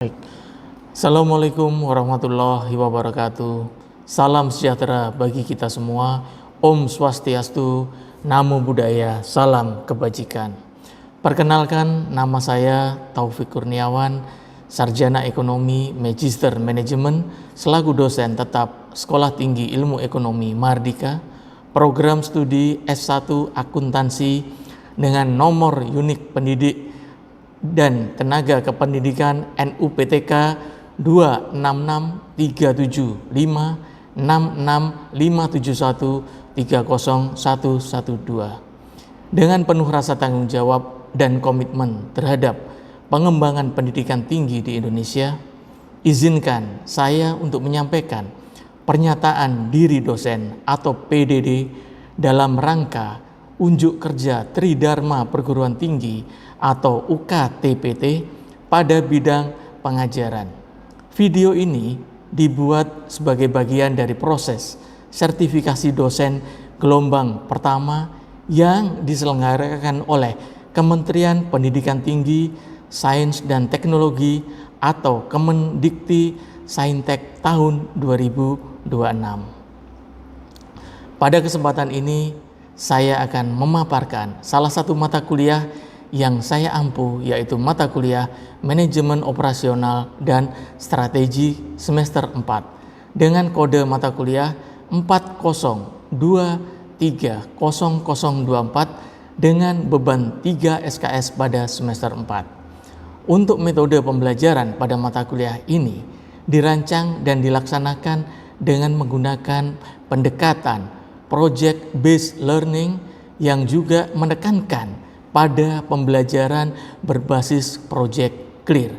Baik. Assalamualaikum warahmatullahi wabarakatuh. Salam sejahtera bagi kita semua. Om Swastiastu, Namo Buddhaya, salam kebajikan. Perkenalkan, nama saya Taufik Kurniawan, Sarjana Ekonomi Magister Manajemen selaku dosen tetap Sekolah Tinggi Ilmu Ekonomi Mardika, program studi S1 Akuntansi dengan nomor unik pendidik dan tenaga kependidikan NUPTK 2637566571301112 dengan penuh rasa tanggung jawab dan komitmen terhadap pengembangan pendidikan tinggi di Indonesia. Izinkan saya untuk menyampaikan pernyataan diri dosen atau PDD dalam rangka unjuk kerja Tridharma Perguruan Tinggi atau UKTPT pada bidang pengajaran. Video ini dibuat sebagai bagian dari proses sertifikasi dosen gelombang pertama yang diselenggarakan oleh Kementerian Pendidikan Tinggi, Sains dan Teknologi atau Kemendikti Saintek tahun 2026. Pada kesempatan ini, saya akan memaparkan salah satu mata kuliah yang saya ampu, yaitu mata kuliah Manajemen Operasional dan Strategi semester 4 dengan kode mata kuliah 40230024 dengan beban 3 SKS pada semester 4. Untuk metode pembelajaran pada mata kuliah ini dirancang dan dilaksanakan dengan menggunakan pendekatan project based learning yang juga menekankan pada pembelajaran berbasis project clear.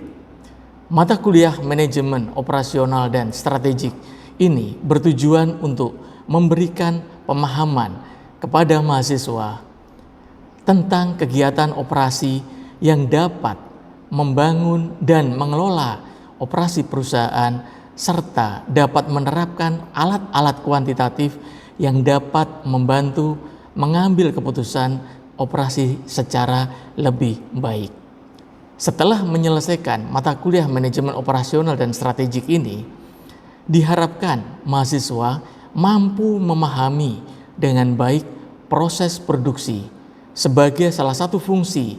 Mata kuliah manajemen operasional dan strategik ini bertujuan untuk memberikan pemahaman kepada mahasiswa tentang kegiatan operasi yang dapat membangun dan mengelola operasi perusahaan serta dapat menerapkan alat-alat kuantitatif yang dapat membantu mengambil keputusan operasi secara lebih baik. Setelah menyelesaikan mata kuliah manajemen operasional dan strategik ini, diharapkan mahasiswa mampu memahami dengan baik proses produksi sebagai salah satu fungsi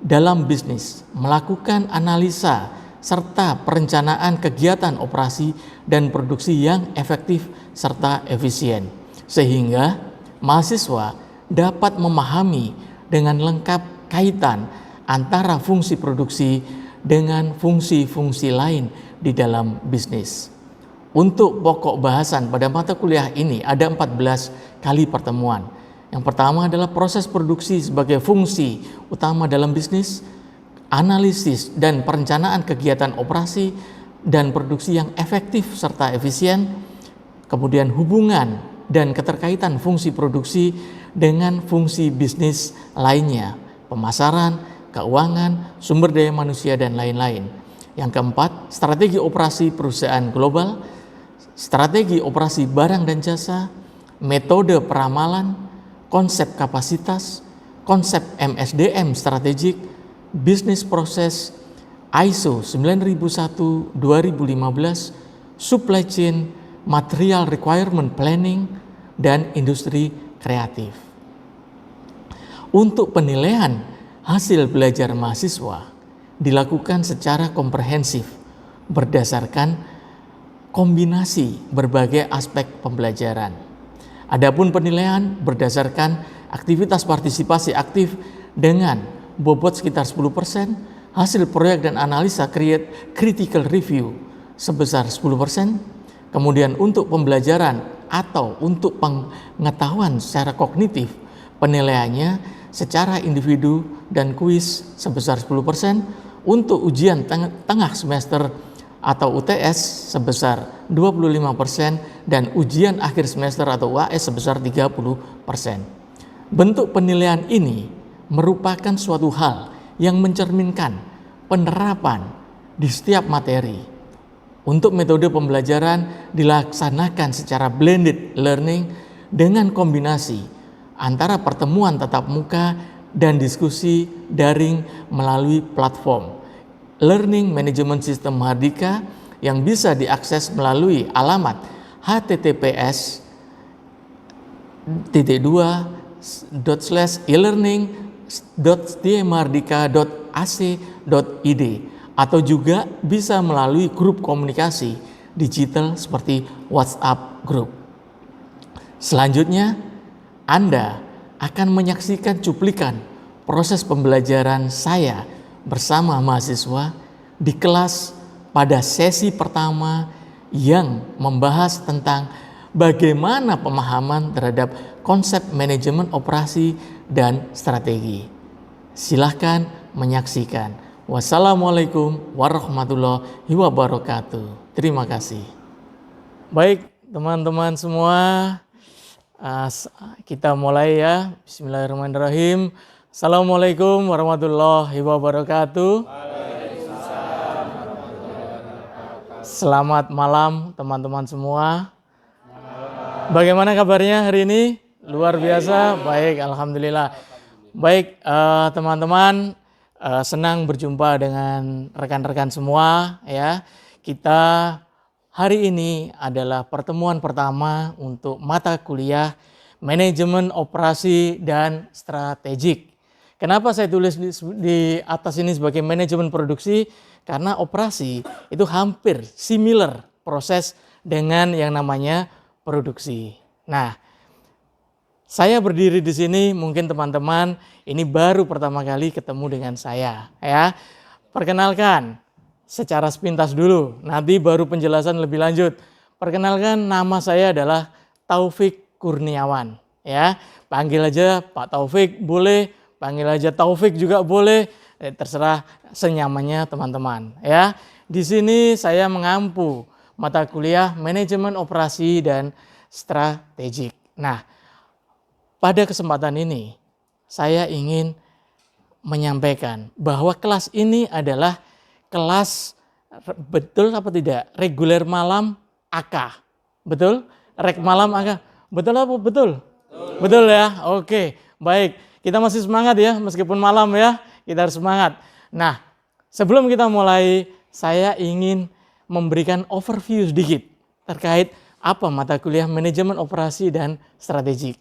dalam bisnis, melakukan analisa serta perencanaan kegiatan operasi dan produksi yang efektif serta efisien, sehingga mahasiswa dapat memahami dengan lengkap kaitan antara fungsi produksi dengan fungsi-fungsi lain di dalam bisnis. Untuk pokok bahasan pada mata kuliah ini ada 14 kali pertemuan. Yang pertama adalah proses produksi sebagai fungsi utama dalam bisnis, analisis dan perencanaan kegiatan operasi dan produksi yang efektif serta efisien, kemudian hubungan dan keterkaitan fungsi produksi dengan fungsi bisnis lainnya, pemasaran, keuangan, sumber daya manusia, dan lain-lain. Yang keempat, strategi operasi perusahaan global, strategi operasi barang dan jasa, metode peramalan, konsep kapasitas, konsep MSDM strategik, bisnis proses, ISO 9001-2015, supply chain, material requirement planning, dan industri kreatif. Untuk penilaian hasil belajar mahasiswa dilakukan secara komprehensif berdasarkan kombinasi berbagai aspek pembelajaran. Adapun penilaian berdasarkan aktivitas partisipasi aktif dengan bobot sekitar 10%, hasil proyek dan analisa critical review sebesar 10%, kemudian untuk pembelajaran atau untuk pengetahuan secara kognitif, penilaiannya secara individu dan kuis sebesar 10%, untuk ujian tengah semester atau UTS sebesar 25% dan ujian akhir semester atau UAS sebesar 30%. Bentuk penilaian ini merupakan suatu hal yang mencerminkan penerapan di setiap materi. Untuk metode pembelajaran dilaksanakan secara blended learning dengan kombinasi antara pertemuan tatap muka dan diskusi daring melalui platform Learning Management System Mahardika yang bisa diakses melalui alamat https://elearning.dmahardika.ac.id atau juga bisa melalui grup komunikasi digital seperti WhatsApp Group. Selanjutnya, Anda akan menyaksikan cuplikan proses pembelajaran saya bersama mahasiswa di kelas pada sesi pertama yang membahas tentang bagaimana pemahaman terhadap konsep manajemen operasi dan strategi. Silahkan menyaksikan. Wassalamualaikum warahmatullahi wabarakatuh. Terima kasih. Baik teman-teman semua, kita mulai ya. Bismillahirrahmanirrahim. Assalamualaikum warahmatullahi wabarakatuh. Selamat malam teman-teman semua. Bagaimana kabarnya hari ini? Luar biasa, baik, alhamdulillah. Baik teman-teman, senang berjumpa dengan rekan-rekan semua ya. Kita hari ini adalah pertemuan pertama untuk mata kuliah Manajemen Operasi dan Strategik. Kenapa saya tulis di atas ini sebagai manajemen produksi? Karena operasi itu hampir similar proses dengan yang namanya produksi. Nah, saya berdiri di sini, mungkin teman-teman ini baru pertama kali ketemu dengan saya ya. Perkenalkan secara sepintas dulu, nanti baru penjelasan lebih lanjut. Perkenalkan, nama saya adalah Taufik Kurniawan ya. Panggil aja Pak Taufik boleh, panggil aja Taufik juga boleh, terserah senyamannya teman-teman ya. Di sini saya mengampu mata kuliah Manajemen Operasi dan Strategik. Nah, pada kesempatan ini saya ingin menyampaikan bahwa kelas ini adalah kelas, betul apa tidak, reguler malam AK. Betul? Rek malam AK. Betul apa betul? Betul ya? Oke, baik. Kita masih semangat ya, meskipun malam ya. Kita harus semangat. Nah, sebelum kita mulai, saya ingin memberikan overview sedikit terkait apa mata kuliah Manajemen Operasi dan Strategik.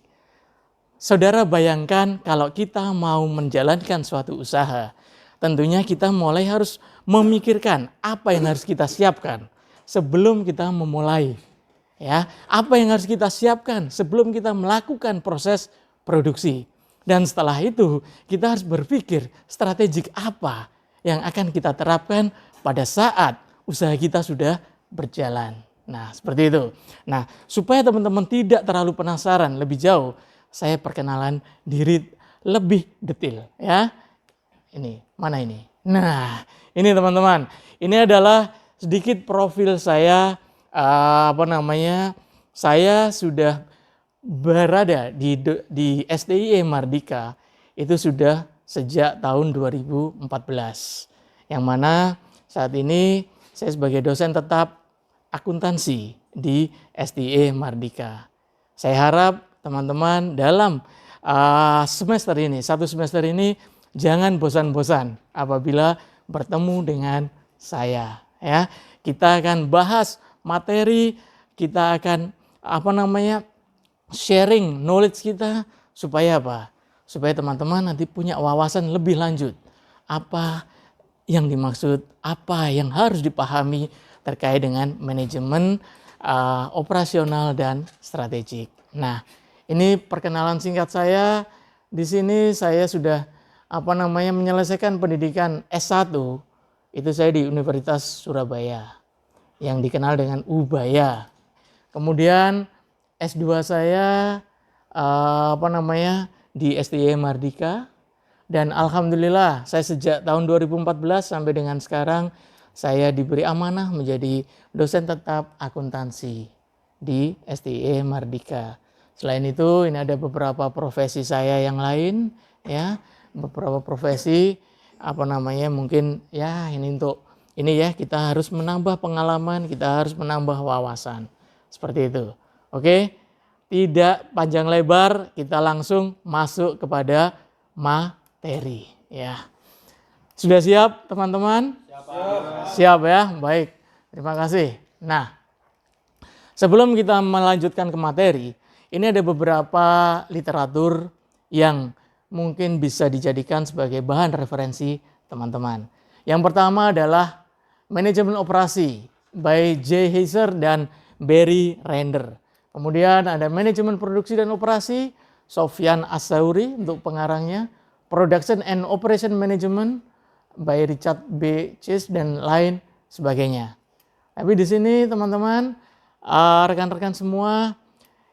Saudara bayangkan kalau kita mau menjalankan suatu usaha, tentunya kita mulai harus memikirkan apa yang harus kita siapkan sebelum kita memulai. Ya, apa yang harus kita siapkan sebelum kita melakukan proses produksi. Dan setelah itu kita harus berpikir strategik apa yang akan kita terapkan pada saat usaha kita sudah berjalan. Nah, seperti itu. Nah, supaya teman-teman tidak terlalu penasaran lebih jauh, saya perkenalan diri lebih detail ya. Ini, mana ini? Nah, ini teman-teman. Ini adalah sedikit profil saya, saya sudah berada di STIE Mahardika itu sudah sejak tahun 2014. Yang mana saat ini saya sebagai dosen tetap akuntansi di STIE Mahardika. Saya harap teman-teman dalam semester ini, satu semester ini jangan bosan-bosan apabila bertemu dengan saya ya. Kita akan bahas materi, kita akan sharing knowledge kita supaya apa? Supaya teman-teman nanti punya wawasan lebih lanjut. Apa yang dimaksud, apa yang harus dipahami terkait dengan manajemen operasional dan strategik. Nah, ini perkenalan singkat saya. Di sini saya sudah menyelesaikan pendidikan S1. Itu saya di Universitas Surabaya yang dikenal dengan Ubaya. Kemudian S2 saya di STIE Mahardika, dan alhamdulillah saya sejak tahun 2014 sampai dengan sekarang saya diberi amanah menjadi dosen tetap akuntansi di STIE Mahardika. Selain itu ini ada beberapa profesi saya yang lain ya, beberapa profesi mungkin ya ini ya, kita harus menambah pengalaman, kita harus menambah wawasan. Seperti itu. Oke, tidak panjang lebar, kita langsung masuk kepada materi ya. Sudah siap teman-teman? Siap ya, baik. Terima kasih. Nah, sebelum kita melanjutkan ke materi, ini ada beberapa literatur yang mungkin bisa dijadikan sebagai bahan referensi teman-teman. Yang pertama adalah Manajemen Operasi by J. Heiser dan Barry Render. Kemudian ada Manajemen Produksi dan Operasi, Sofyan Asauri untuk pengarangnya. Production and Operation Management by Richard B. Chase dan lain sebagainya. Tapi di sini teman-teman, rekan-rekan semua,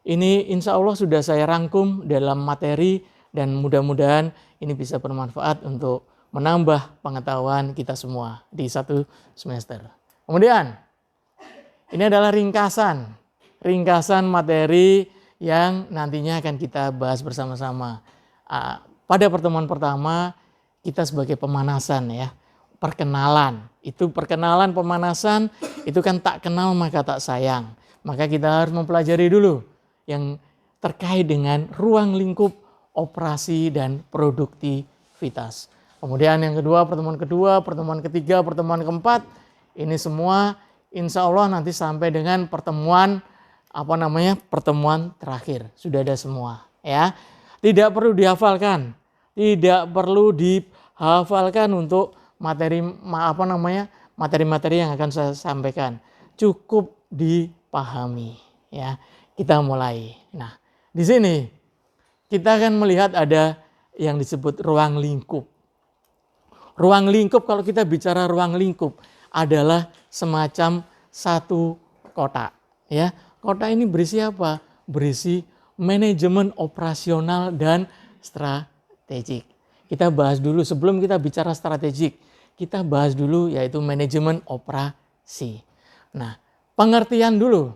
ini insya Allah sudah saya rangkum dalam materi dan mudah-mudahan ini bisa bermanfaat untuk menambah pengetahuan kita semua di satu semester. Kemudian, ini adalah ringkasan materi yang nantinya akan kita bahas bersama-sama. Pada pertemuan pertama, kita sebagai pemanasan ya, perkenalan. Itu perkenalan, pemanasan, itu kan tak kenal maka tak sayang. Maka kita harus mempelajari dulu yang terkait dengan ruang lingkup operasi dan produktivitas. Kemudian yang kedua, pertemuan ketiga, pertemuan keempat, ini semua insya Allah nanti sampai dengan pertemuan terakhir. Sudah ada semua ya. Tidak perlu dihafalkan. Tidak perlu dihafalkan untuk materi-materi yang akan saya sampaikan. Cukup dipahami ya. Kita mulai. Nah, di sini kita akan melihat ada yang disebut ruang lingkup. Ruang lingkup, kalau kita bicara ruang lingkup adalah semacam satu kotak ya. Kotak ini berisi apa? Berisi manajemen operasional dan strategik. Kita bahas dulu sebelum kita bicara strategik, kita bahas dulu yaitu manajemen operasi. Nah, pengertian dulu.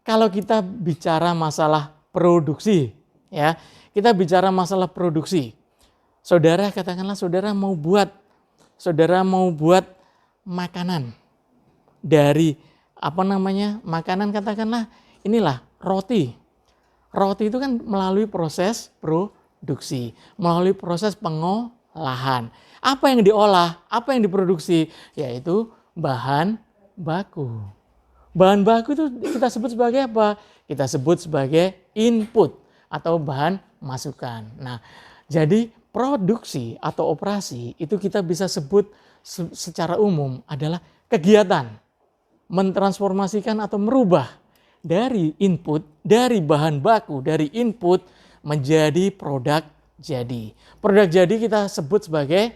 Kalau kita bicara masalah produksi, ya, kita bicara masalah produksi. Saudara katakanlah saudara mau buat makanan dari makanan katakanlah inilah roti. Roti itu kan melalui proses produksi, melalui proses pengolahan. Apa yang diolah, apa yang diproduksi, yaitu bahan baku. Bahan baku itu kita sebut sebagai apa? Kita sebut sebagai input atau bahan masukan. Nah, jadi produksi atau operasi itu kita bisa sebut secara umum adalah kegiatan mentransformasikan atau merubah dari input, dari bahan baku, dari input menjadi produk jadi. Produk jadi kita sebut sebagai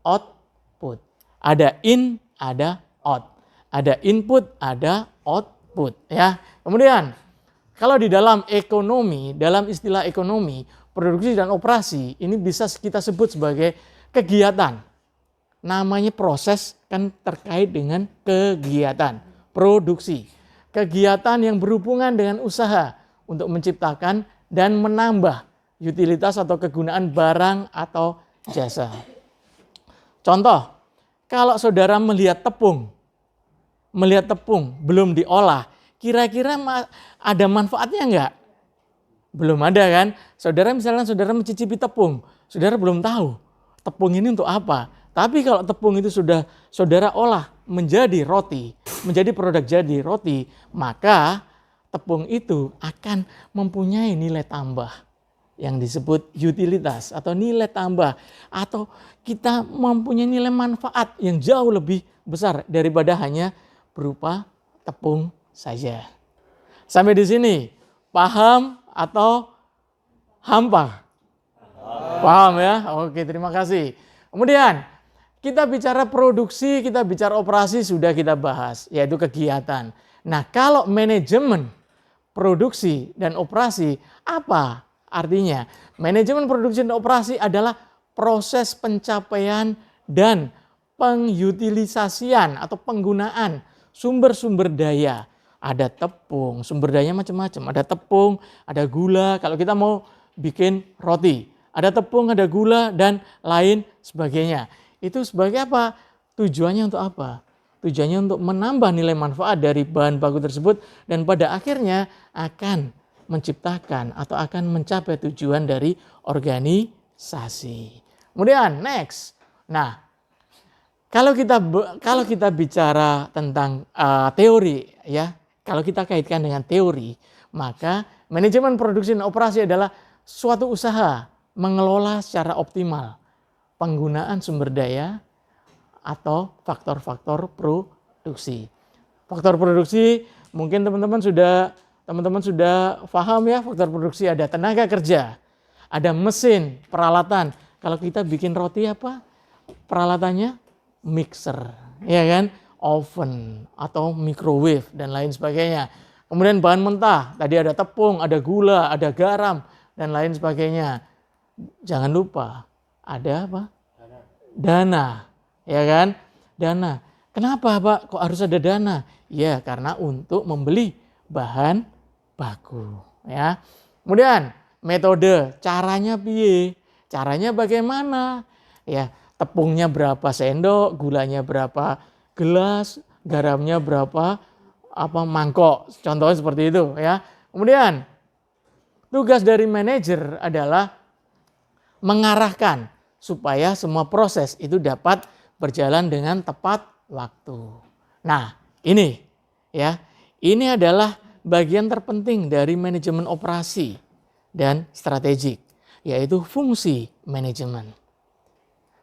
output. Ada in, ada out. Ada input, ada output ya. Kemudian kalau di dalam ekonomi, dalam istilah ekonomi, produksi dan operasi ini bisa kita sebut sebagai kegiatan. Namanya proses kan terkait dengan kegiatan, produksi. Kegiatan yang berhubungan dengan usaha untuk menciptakan dan menambah utilitas atau kegunaan barang atau jasa. Contoh, kalau saudara melihat tepung belum diolah, kira-kira ada manfaatnya enggak? Belum ada kan? Saudara mencicipi tepung, saudara belum tahu tepung ini untuk apa. Tapi kalau tepung itu sudah saudara olah menjadi roti, menjadi produk jadi roti, maka tepung itu akan mempunyai nilai tambah yang disebut utilitas atau nilai tambah, atau kita mempunyai nilai manfaat yang jauh lebih besar daripada hanya berupa tepung saja. Sampai di sini paham atau hampa? Paham ya? Oke, terima kasih. Kemudian kita bicara produksi, kita bicara operasi sudah kita bahas, yaitu kegiatan. Nah, kalau manajemen produksi dan operasi apa artinya? Manajemen produksi dan operasi adalah proses pencapaian dan pengutilisasian atau penggunaan sumber-sumber daya. Ada tepung, sumber daya macam-macam. Ada tepung, ada gula, kalau kita mau bikin roti. Ada tepung, ada gula, dan lain sebagainya. Itu sebagai apa? Tujuannya untuk apa? Tujuannya untuk menambah nilai manfaat dari bahan baku tersebut dan pada akhirnya akan menciptakan atau akan mencapai tujuan dari organisasi. Kemudian next. Nah, Kalau kita bicara tentang teori ya, kalau kita kaitkan dengan teori, maka manajemen produksi dan operasi adalah suatu usaha mengelola secara optimal penggunaan sumber daya atau faktor-faktor produksi. Faktor produksi mungkin teman-teman sudah paham ya, faktor produksi ada tenaga kerja, ada mesin, peralatan. Kalau kita bikin roti apa? Peralatannya mixer, ya kan? Oven atau microwave dan lain sebagainya. Kemudian bahan mentah, tadi ada tepung, ada gula, ada garam dan lain sebagainya. Jangan lupa ada apa? Dana, ya kan? Dana. Kenapa Pak kok harus ada dana? Ya karena untuk membeli bahan baku, ya. Kemudian metode, caranya piye? Caranya bagaimana? Ya, tepungnya berapa sendok, gulanya berapa gelas, garamnya berapa mangkok. Contohnya seperti itu ya. Kemudian tugas dari manajer adalah mengarahkan supaya semua proses itu dapat berjalan dengan tepat waktu. Nah, ini ya. Ini adalah bagian terpenting dari manajemen operasi dan strategik, yaitu fungsi manajemen.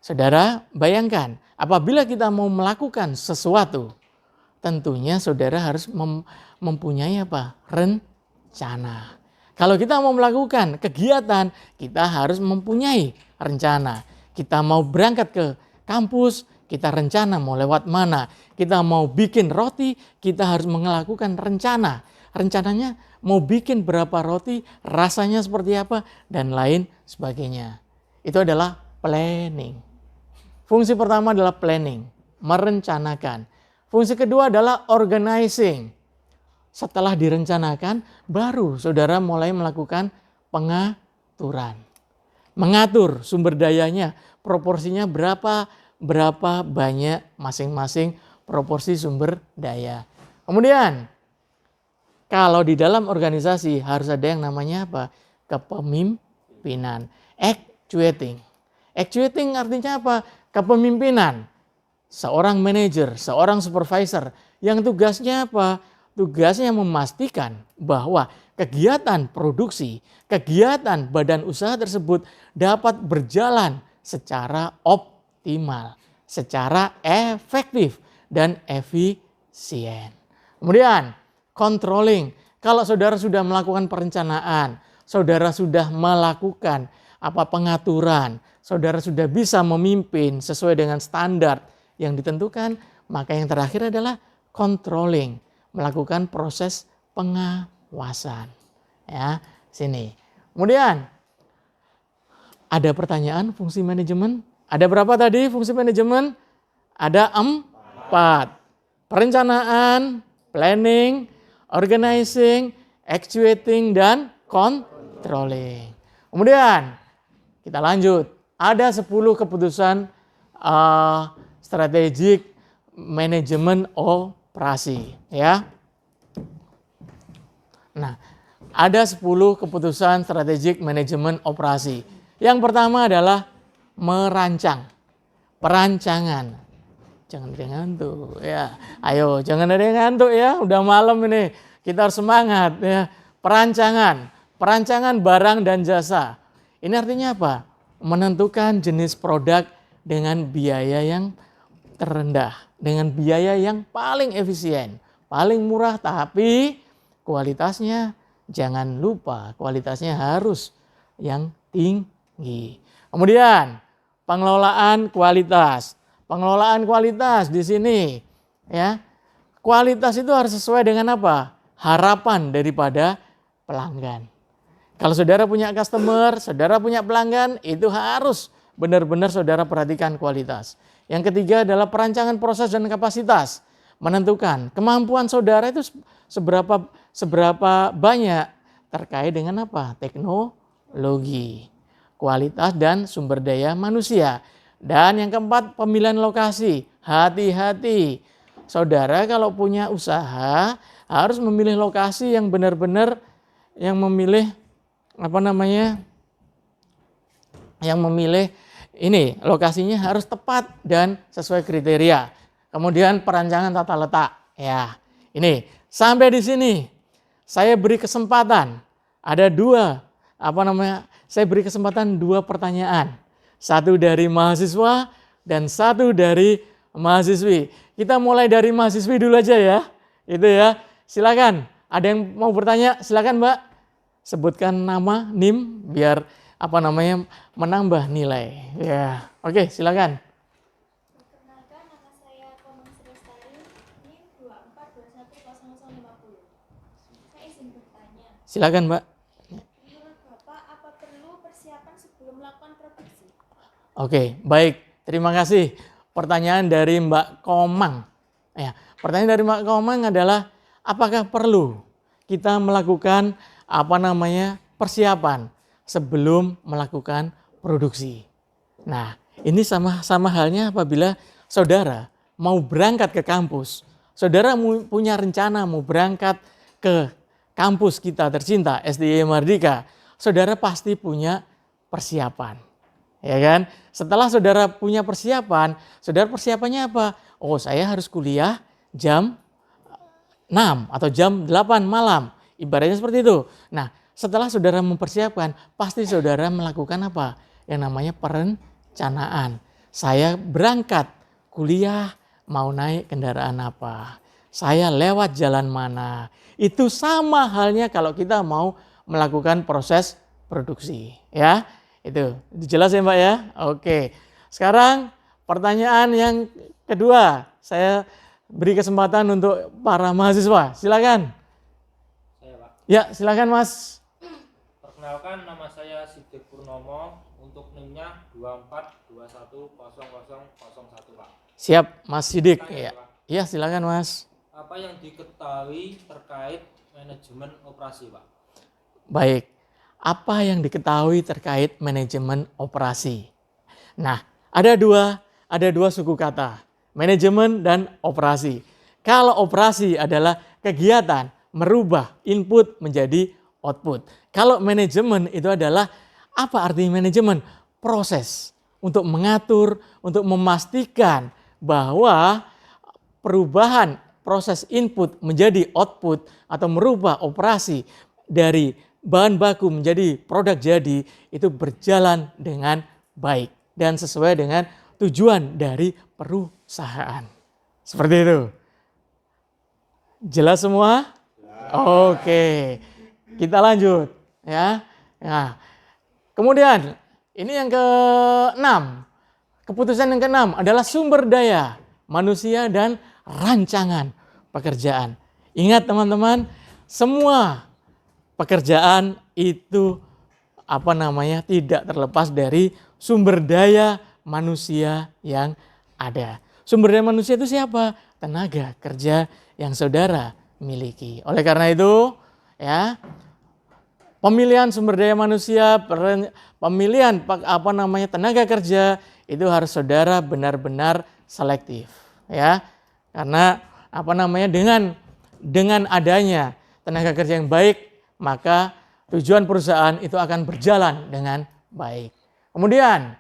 Saudara, bayangkan apabila kita mau melakukan sesuatu, tentunya saudara harus mempunyai apa? Rencana. Kalau kita mau melakukan kegiatan, kita harus mempunyai rencana. Kita mau berangkat ke kampus, kita rencana mau lewat mana. Kita mau bikin roti, kita harus melakukan rencana. Rencananya mau bikin berapa roti, rasanya seperti apa, dan lain sebagainya. Itu adalah planning. Fungsi pertama adalah planning, merencanakan. Fungsi kedua adalah organizing. Setelah direncanakan, baru saudara mulai melakukan pengaturan. Mengatur sumber dayanya, proporsinya berapa banyak masing-masing proporsi sumber daya. Kemudian, kalau di dalam organisasi harus ada yang namanya apa? Kepemimpinan. Actuating. Actuating artinya apa? Kepemimpinan. Seorang manajer, seorang supervisor yang tugasnya apa? Tugasnya memastikan bahwa kegiatan produksi, kegiatan badan usaha tersebut dapat berjalan secara optimal, secara efektif dan efisien. Kemudian controlling. Kalau saudara sudah melakukan perencanaan, saudara sudah melakukan pengaturan, saudara sudah bisa memimpin sesuai dengan standar yang ditentukan, maka yang terakhir adalah controlling, melakukan proses pengawasan. Ya, sini. Kemudian ada pertanyaan fungsi manajemen? Ada berapa tadi fungsi manajemen? Ada 4. Perencanaan, planning, organizing, actuating, dan controlling. Kemudian kita lanjut. Ada 10 keputusan strategik manajemen operasi. Ya. Nah, ada 10 keputusan strategik manajemen operasi. Yang pertama adalah merancang. Perancangan. Jangan tuh ya. Ayo, jangan ada yang ngantuk ya. Udah malam ini. Kita harus semangat ya. Perancangan barang dan jasa. Ini artinya apa? Menentukan jenis produk dengan biaya yang terendah, dengan biaya yang paling efisien, paling murah, tapi kualitasnya jangan lupa, kualitasnya harus yang tinggi. Kemudian pengelolaan kualitas. Pengelolaan kualitas di sini ya. Kualitas itu harus sesuai dengan apa? Harapan daripada pelanggan. Kalau saudara punya customer, saudara punya pelanggan, itu harus benar-benar saudara perhatikan kualitas. Yang ketiga adalah perancangan proses dan kapasitas. Menentukan kemampuan saudara itu seberapa banyak terkait dengan apa? Teknologi, kualitas dan sumber daya manusia. Dan yang keempat, pemilihan lokasi. Hati-hati. Saudara kalau punya usaha harus memilih lokasi yang benar-benar yang memilih ini lokasinya harus tepat dan sesuai kriteria. Kemudian perancangan tata letak. Ya, ini sampai di sini saya beri kesempatan ada saya beri kesempatan 2 pertanyaan. Satu dari mahasiswa dan satu dari mahasiswi. Kita mulai dari mahasiswi dulu aja ya. Itu ya. Silakan. Ada yang mau bertanya? Silakan, Mbak. Sebutkan nama, NIM biar menambah nilai. Ya. Oke, silakan. Perkenalkan, nama saya Komang Srestari, NIM 24210050. Saya izin bertanya. Silakan, Mbak. Menurut Bapak, apa perlu persiapan sebelum melakukan produksi? Oke, baik. Terima kasih. Pertanyaan dari Mbak Komang. Ya, pertanyaan dari Mbak Komang adalah apakah perlu kita melakukan persiapan sebelum melakukan produksi. Nah, ini sama halnya apabila saudara mau berangkat ke kampus. Saudara punya rencana mau berangkat ke kampus kita tercinta SDIE Mardika. Saudara pasti punya persiapan. Ya kan? Setelah saudara punya persiapan, saudara persiapannya apa? Oh, saya harus kuliah jam 6 atau jam 8 malam. Ibaratnya seperti itu. Nah, setelah saudara mempersiapkan, pasti saudara melakukan apa? Yang namanya perencanaan. Saya berangkat kuliah, mau naik kendaraan apa? Saya lewat jalan mana? Itu sama halnya kalau kita mau melakukan proses produksi. Ya, itu jelas ya Mbak ya? Oke. Sekarang pertanyaan yang kedua. Saya beri kesempatan untuk para mahasiswa. Silakan. Saya, Pak. Ya, silakan Mas. Perkenalkan, nama saya Sidik Purnomo, untuk NIM-nya 24210001, Pak. Siap, Mas Sidik. Tanya, Ya. Pak. Iya, silakan Mas. Apa yang diketahui terkait manajemen operasi, Pak? Baik. Apa yang diketahui terkait manajemen operasi? Nah, ada dua suku kata, manajemen dan operasi. Kalau operasi adalah kegiatan merubah input menjadi output. Kalau manajemen itu adalah apa arti manajemen? Proses untuk mengatur, untuk memastikan bahwa perubahan proses input menjadi output atau merubah operasi dari bahan baku menjadi produk jadi itu berjalan dengan baik dan sesuai dengan tujuan dari perusahaan. Seperti itu. Jelas semua? Oke. Kita lanjut ya. Nah, kemudian ini yang ke-6. Keputusan yang ke-6 adalah sumber daya manusia dan rancangan pekerjaan. Ingat teman-teman, semua pekerjaan itu tidak terlepas dari sumber daya manusia yang ada. Sumber daya manusia itu siapa? Tenaga kerja yang saudara miliki. Oleh karena itu, ya, pemilihan sumber daya manusia, pemilihan tenaga kerja itu harus saudara benar-benar selektif, ya. Karena dengan adanya tenaga kerja yang baik, maka tujuan perusahaan itu akan berjalan dengan baik. Kemudian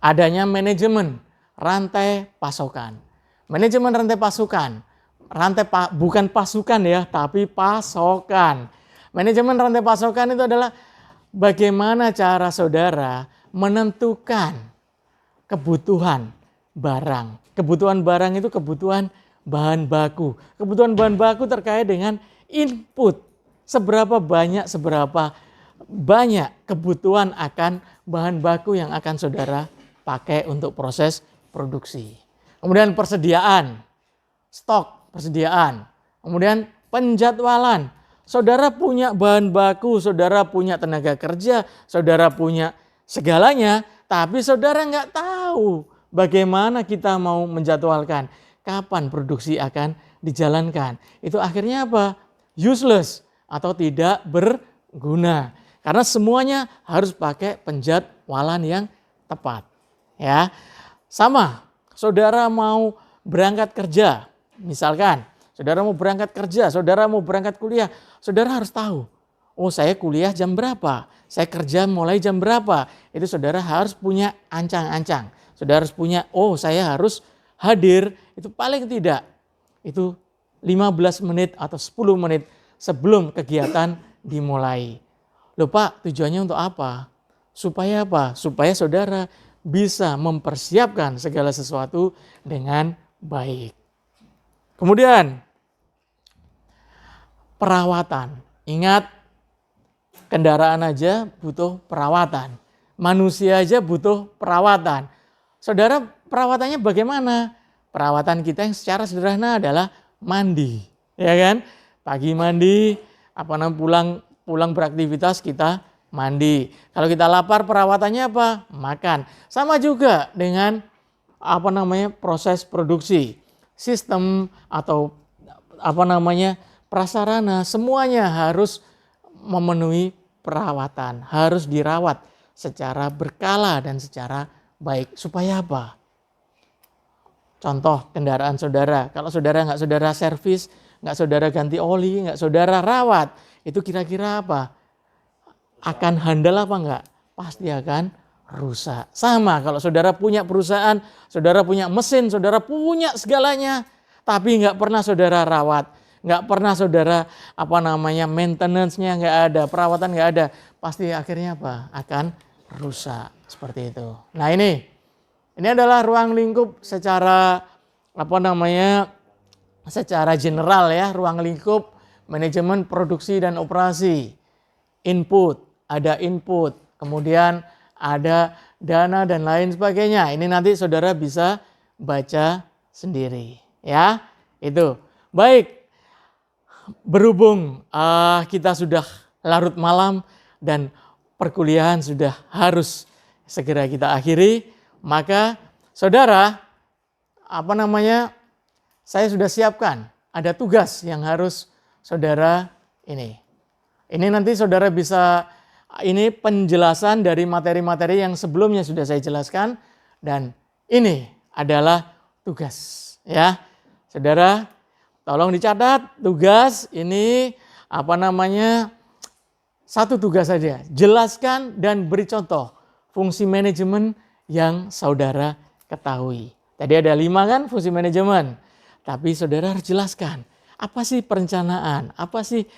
adanya manajemen rantai pasokan. Manajemen rantai pasokan, bukan pasukan ya, tapi pasokan. Manajemen rantai pasokan itu adalah bagaimana cara saudara menentukan kebutuhan barang. Kebutuhan barang itu kebutuhan bahan baku. Kebutuhan bahan baku terkait dengan input. Seberapa banyak kebutuhan akan bahan baku yang akan saudara pakai untuk proses produksi. Kemudian persediaan, stok persediaan. Kemudian penjadwalan. Saudara punya bahan baku, saudara punya tenaga kerja, saudara punya segalanya, tapi saudara nggak tahu bagaimana kita mau menjadwalkan kapan produksi akan dijalankan. Itu akhirnya apa? Useless atau tidak berguna. Karena semuanya harus pakai penjadwalan yang tepat. Ya, sama. Saudara mau berangkat kerja, misalkan. Saudara mau berangkat kerja, saudara mau berangkat kuliah, saudara harus tahu. Oh, saya kuliah jam berapa? Saya kerja mulai jam berapa? Itu saudara harus punya ancang-ancang. Saudara harus punya, oh saya harus hadir itu paling tidak itu 15 menit atau 10 menit sebelum kegiatan dimulai. Loh Pak, tujuannya untuk apa? Supaya apa? Supaya saudara bisa mempersiapkan segala sesuatu dengan baik. Kemudian perawatan. Ingat, kendaraan aja butuh perawatan. Manusia aja butuh perawatan. Saudara, perawatannya bagaimana? Perawatan kita yang secara sederhana adalah mandi, ya kan? Pagi mandi, pulang beraktivitas kita mandi. Kalau kita lapar, perawatannya apa? Makan. Sama juga dengan proses produksi, sistem atau prasarana, semuanya harus memenuhi perawatan, harus dirawat secara berkala dan secara baik. Supaya apa? Contoh kendaraan saudara, kalau saudara nggak saudara servis, nggak saudara ganti oli, nggak saudara rawat, itu kira-kira apa? Akan handal apa enggak? Pasti akan rusak. Sama kalau saudara punya perusahaan, saudara punya mesin, saudara punya segalanya, tapi nggak pernah saudara rawat, nggak pernah saudara maintenance-nya nggak ada, perawatan nggak ada, pasti akhirnya apa? Akan rusak seperti itu. Nah ini adalah ruang lingkup secara secara general ya, ruang lingkup manajemen produksi dan operasi. Input, kemudian ada dana dan lain sebagainya. Ini nanti saudara bisa baca sendiri ya. Itu. Baik. Berhubung kita sudah larut malam dan perkuliahan sudah harus segera kita akhiri, maka saudara saya sudah siapkan ada tugas yang harus saudara ini nanti saudara bisa, ini penjelasan dari materi-materi yang sebelumnya sudah saya jelaskan, dan ini adalah tugas ya. Saudara tolong dicatat tugas ini satu tugas saja, jelaskan dan beri contoh fungsi manajemen yang saudara ketahui. Tadi ada 5 kan fungsi manajemen, tapi saudara harus jelaskan apa sih perencanaan, apa sih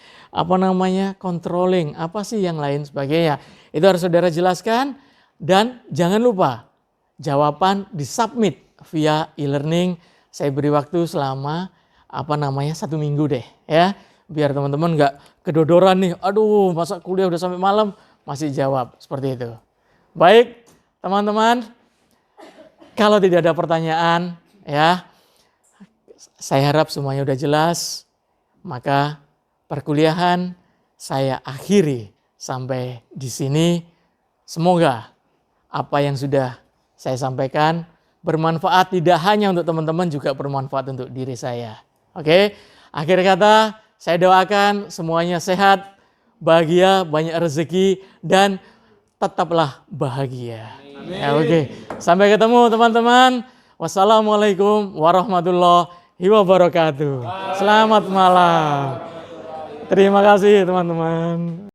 controlling, apa sih yang lain sebagainya. Itu harus saudara jelaskan, dan jangan lupa jawaban disubmit via e-learning. Saya beri waktu selama 1 minggu deh ya, biar teman-teman nggak kedodoran nih, aduh masa kuliah udah sampai malam masih jawab, seperti itu. Baik teman-teman, kalau tidak ada pertanyaan ya, saya harap semuanya udah jelas, maka perkuliahan saya akhiri sampai di sini. Semoga apa yang sudah saya sampaikan bermanfaat, tidak hanya untuk teman-teman, juga bermanfaat untuk diri saya. Oke, akhir kata saya doakan semuanya sehat, bahagia, banyak rezeki, dan tetaplah bahagia. Ya, oke. Sampai ketemu teman-teman. Wassalamualaikum warahmatullahi wabarakatuh. Selamat malam. Terima kasih teman-teman.